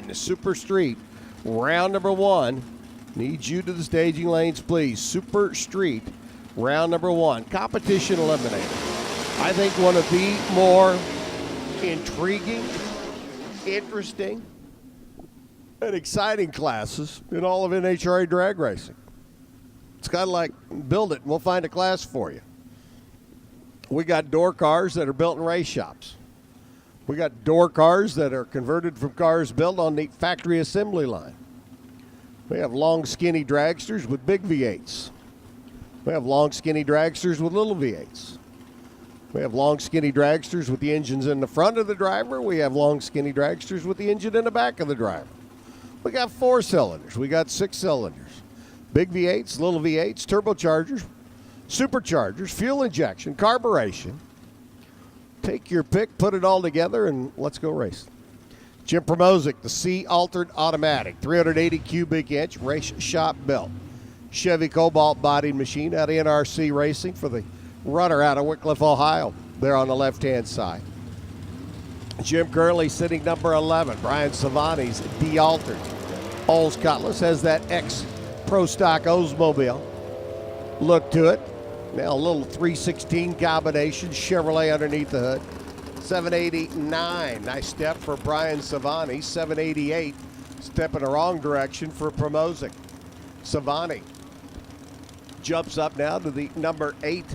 9, Super Street, round number 1. Need you to the staging lanes, please. Super Street, round number 1. Competition Eliminator. I think one of the more intriguing, interesting, and exciting classes in all of NHRA drag racing. It's kind of like build it and we'll find a class for you. We got door cars that are built in race shops. We got door cars that are converted from cars built on the factory assembly line. We have long, skinny dragsters with big V8s. We have long, skinny dragsters with little V8s. We have long, skinny dragsters with the engines in the front of the driver. We have long, skinny dragsters with the engine in the back of the driver. We got 4 cylinders. We got 6 cylinders. Big V8s, little V8s, turbochargers, superchargers, fuel injection, carburation. Take your pick, put it all together, and let's go race. Jim Promozic, the C-altered automatic, 380 cubic inch race shop built. Chevy Cobalt bodied machine out of NRC Racing for the runner out of Wickliffe, Ohio, there on the left-hand side. Jim Curley sitting number 11. Brian Savani's de-altered. Oles Cutlass has that ex-Pro Stock Oldsmobile look to it. Now a little 316 combination, Chevrolet underneath the hood. 789, nice step for Brian Savani. 788, step in the wrong direction for Promozic. Savani jumps up now to the number 8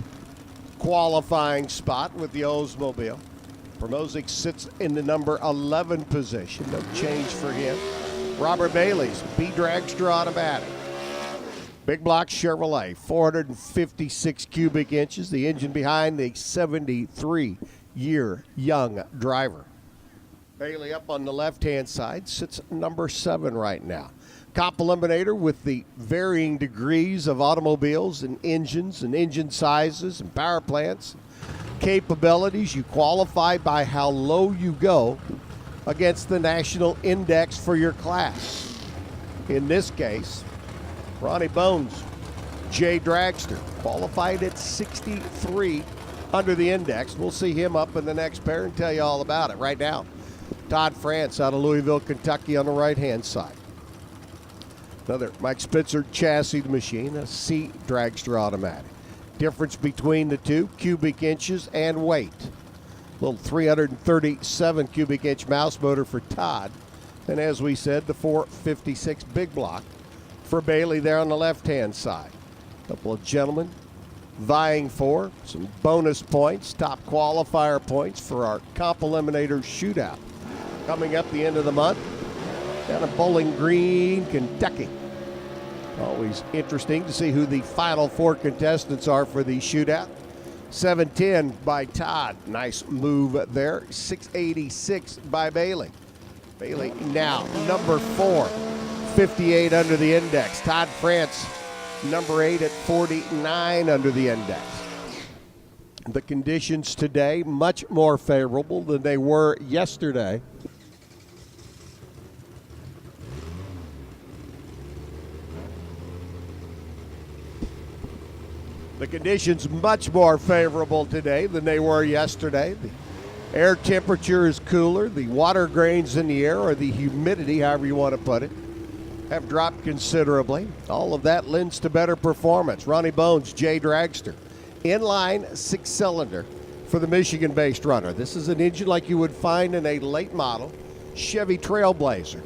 qualifying spot with the Oldsmobile. Promozic sits in the number 11 position. No change for him. Robert Bailey's B Dragster automatic. Big block Chevrolet, 456 cubic inches. The engine behind the 73-year young driver. Bailey up on the left-hand side sits number 7 right now. Comp Eliminator with the varying degrees of automobiles and engine sizes and power plants, capabilities. You qualify by how low you go against the national index for your class. In this case, Ronnie Bones, J Dragster, qualified at 63 under the index. We'll see him up in the next pair and tell you all about it right now. Todd France out of Louisville, Kentucky on the right-hand side. Another Mike Spitzer chassis machine, a C Dragster automatic. Difference between the two, cubic inches and weight. Little 337 cubic inch mouse motor for Todd. And as we said, the 456 big block for Bailey there on the left-hand side. A couple of gentlemen vying for some bonus points, top qualifier points for our Comp Eliminator shootout. Coming up the end of the month down in Bowling Green, Kentucky. Always interesting to see who the final 4 contestants are for the shootout. 710 by Todd. Nice move there. 686 by Bailey. Bailey now number 4. 58 under the index. Todd France, number 8 at 49 under the index. The conditions today much more favorable than they were yesterday. The conditions much more favorable today than they were yesterday. The air temperature is cooler. The water grains in the air, or the humidity, however you want to put it, have dropped considerably. All of that lends to better performance. Ronnie Bones, J Dragster, inline 6-cylinder for the Michigan-based runner. This is an engine like you would find in a late model Chevy Trailblazer.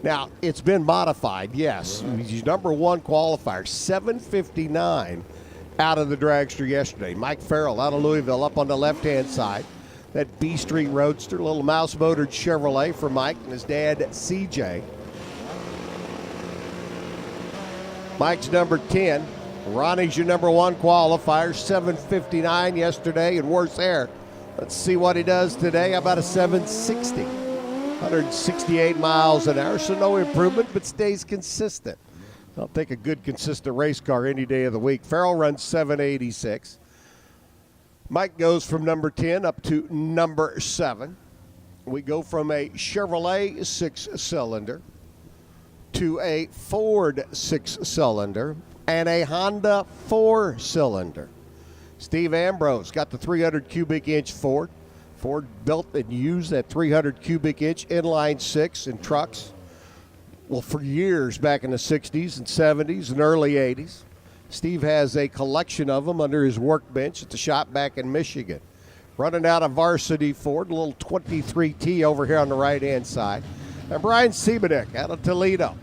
Now, it's been modified, yes. He's number 1 qualifier, 759 out of the dragster yesterday. Mike Farrell out of Louisville up on the left-hand side. That B Street Roadster, little mouse-motored Chevrolet for Mike and his dad, CJ. Mike's number 10. Ronnie's your number 1 qualifier, 759 yesterday in worse air. Let's see what he does today. How about a 760? 168 miles an hour, so no improvement, but stays consistent. I'll take a good, consistent race car any day of the week. Farrell runs 786. Mike goes from number 10 up to number 7. We go from a Chevrolet 6-cylinder to a Ford 6-cylinder and a Honda 4-cylinder. Steve Ambrose got the 300 cubic inch Ford, Ford built and used that 300 cubic inch inline six in trucks. Well, for years back in the 60s and 70s and early 80s. Steve has a collection of them under his workbench at the shop back in Michigan. Running out of Varsity Ford, a little 23T over here on the right-hand side. And Brian Seabedick out of Toledo.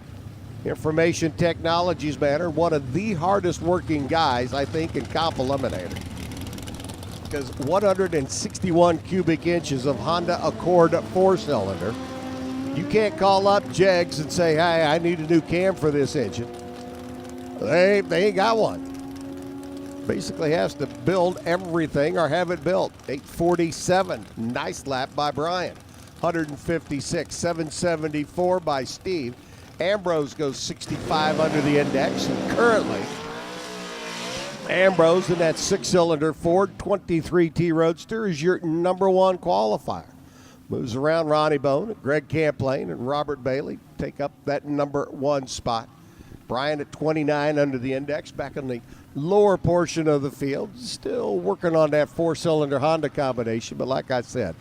Information Technologies Manor, one of the hardest working guys, I think, in Comp Eliminator. Because 161 cubic inches of Honda Accord four-cylinder. You can't call up Jegs and say, hey, I need a new cam for this engine. They ain't got one. Basically has to build everything or have it built. 847, nice lap by Brian. 156, 774 by Steve. Ambrose goes 65 under the index, and currently Ambrose in that six-cylinder Ford 23T Roadster is your number one qualifier. Moves around Ronnie Bone, Greg Camplane, and Robert Bailey take up that number one spot. Brian at 29 under the index, back in the lower portion of the field. Still working on that four-cylinder Honda combination, but like I said,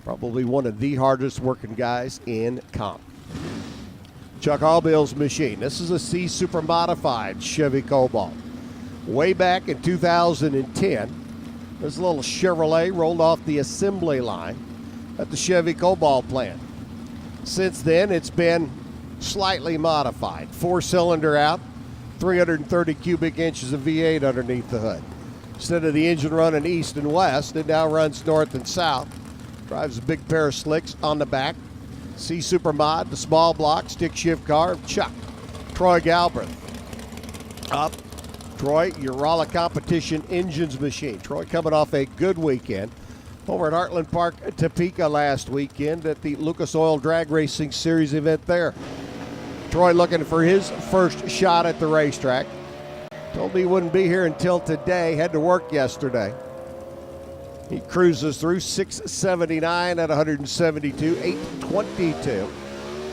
probably one of the hardest working guys in comp. Chuck Hallbill's machine. This is a C Super Modified Chevy Cobalt. Way back in 2010, this little Chevrolet rolled off the assembly line at the Chevy Cobalt plant. Since then, it's been slightly modified. Four-cylinder out, 330 cubic inches of V8 underneath the hood. Instead of the engine running east and west, it now runs north and south. Drives a big pair of slicks on the back. C Super Mod, the small block, stick shift car of Chuck. Troy Galbraith. Up. Troy, your Raleigh Competition Engines machine. Troy coming off a good weekend over at Heartland Park, Topeka last weekend at the Lucas Oil Drag Racing Series event there. Troy looking for his first shot at the racetrack. Told me he wouldn't be here until today. Had to work yesterday. He cruises through 679 at 172, 822.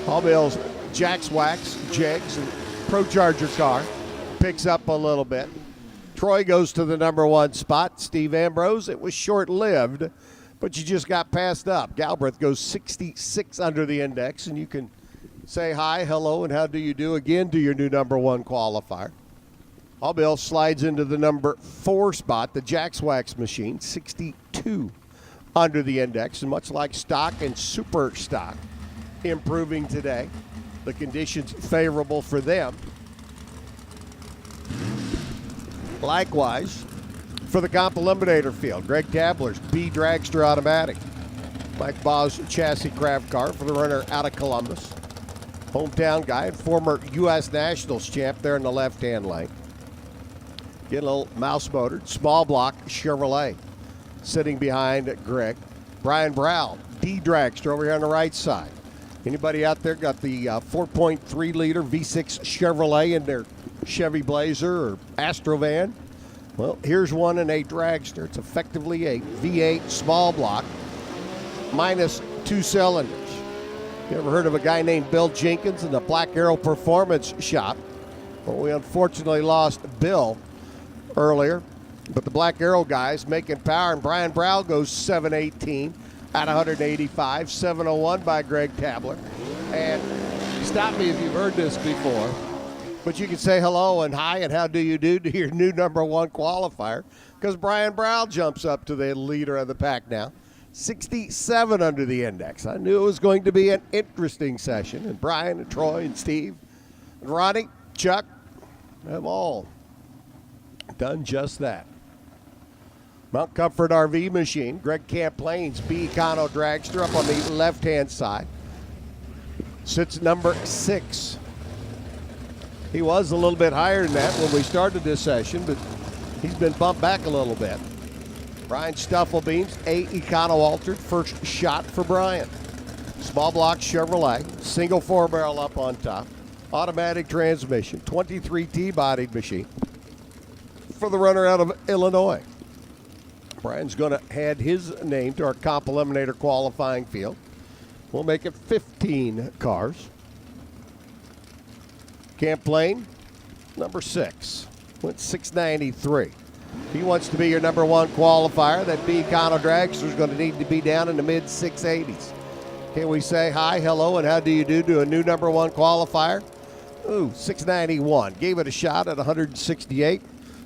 Hallbill's Jacks Wax, Jegs, and Pro Charger car picks up a little bit. Troy goes to the number one spot. Steve Ambrose, it was short-lived, but you just got passed up. Galbraith goes 66 under the index, and you can say hi, hello, and how do you do again to your new number one qualifier. Hallbill slides into the number four spot, the Jacks Wax machine, 62 under the index, and much like stock and super stock, improving today. The conditions favorable for them. Likewise, for the Comp Eliminator field, Greg Tabler's B Dragster Automatic. Mike Baugh's chassis craft car for the runner out of Columbus. Hometown guy and former U.S. Nationals champ there in the left-hand lane. Getting a little mouse-motored, small block Chevrolet sitting behind Greg. Brian Brown, D Dragster over here on the right side. Anybody out there got the 4.3-liter V6 Chevrolet in their Chevy Blazer or Astrovan? Well, here's one in a dragster. It's effectively a V8 small block minus two cylinders. You ever heard of a guy named Bill Jenkins in the Black Arrow Performance Shop? Well, we unfortunately lost Bill earlier, but the Black Arrow guys making power, and Brian Brown goes 718 at 185, 701 by Greg Tabler. And stop me if you've heard this before, but you can say hello and hi and how do you do to your new number one qualifier, because Brian Brown jumps up to the leader of the pack now. 67 under the index. I knew it was going to be an interesting session, and Brian and Troy and Steve and Ronnie, Chuck, have all done just that. Mount Comfort RV machine, Greg Camplane's B Econo Dragster up on the left-hand side. Sits number 6. He was a little bit higher than that when we started this session, but he's been bumped back a little bit. Brian Stuffelbeam's A Econo Altered, first shot for Brian. Small block Chevrolet, single 4-barrel up on top, automatic transmission, 23T bodied machine for the runner out of Illinois. Brian's going to add his name to our Comp Eliminator qualifying field. We'll make it 15 cars. Camplane, number 6, went 693. If he wants to be your number one qualifier, that B Econo dragster is going to need to be down in the mid 680s. Can we say hi, hello, and how do you do to a new number one qualifier? Ooh, 691. Gave it a shot at 168.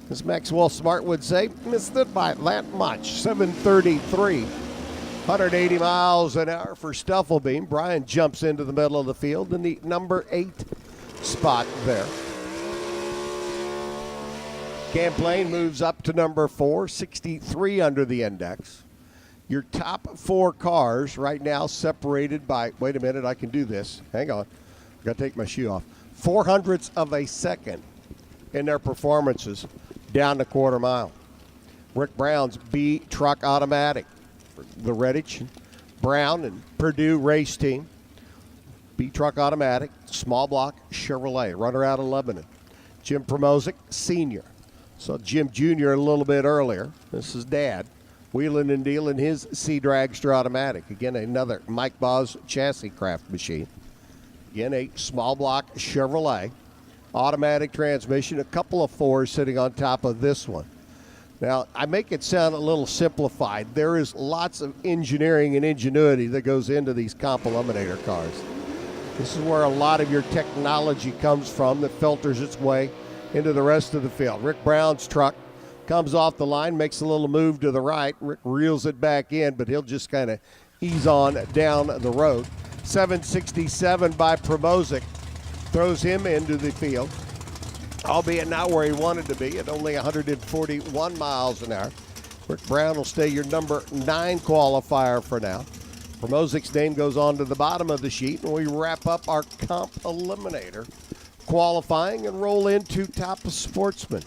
As Maxwell Smart would say, missed it by that much. 733. 180 miles an hour for Stufflebeam. Brian jumps into the middle of the field in the number 8 spot there. Champlain moves up to number 4, 63 under the index. Your top 4 cars right now separated by, wait a minute, I can do this. Hang on. I've got to take my shoe off. 0.04 of a second in their performances down the quarter mile. Rick Brown's B Truck Automatic. The Redditch, Brown, and Purdue race team. B Truck Automatic, small block Chevrolet, runner out of Lebanon. Jim Promozic, senior. So Jim Jr. a little bit earlier. This is Dad. Wheeling and dealing his C Dragster Automatic. Again, another Mike Boz chassis craft machine. Again, a small block Chevrolet. Automatic transmission, a couple of 4s sitting on top of this one. Now, I make it sound a little simplified. There is lots of engineering and ingenuity that goes into these comp eliminator cars. This is where a lot of your technology comes from that filters its way into the rest of the field. Rick Brown's truck comes off the line, makes a little move to the right. Rick reels it back in, but he'll just kind of ease on down the road. 767 by Promozic throws him into the field, albeit not where he wanted to be at only 141 miles an hour. Rick Brown will stay your number 9 qualifier for now. Promozic's name goes on to the bottom of the sheet, and we wrap up our comp eliminator qualifying and roll into top sportsman.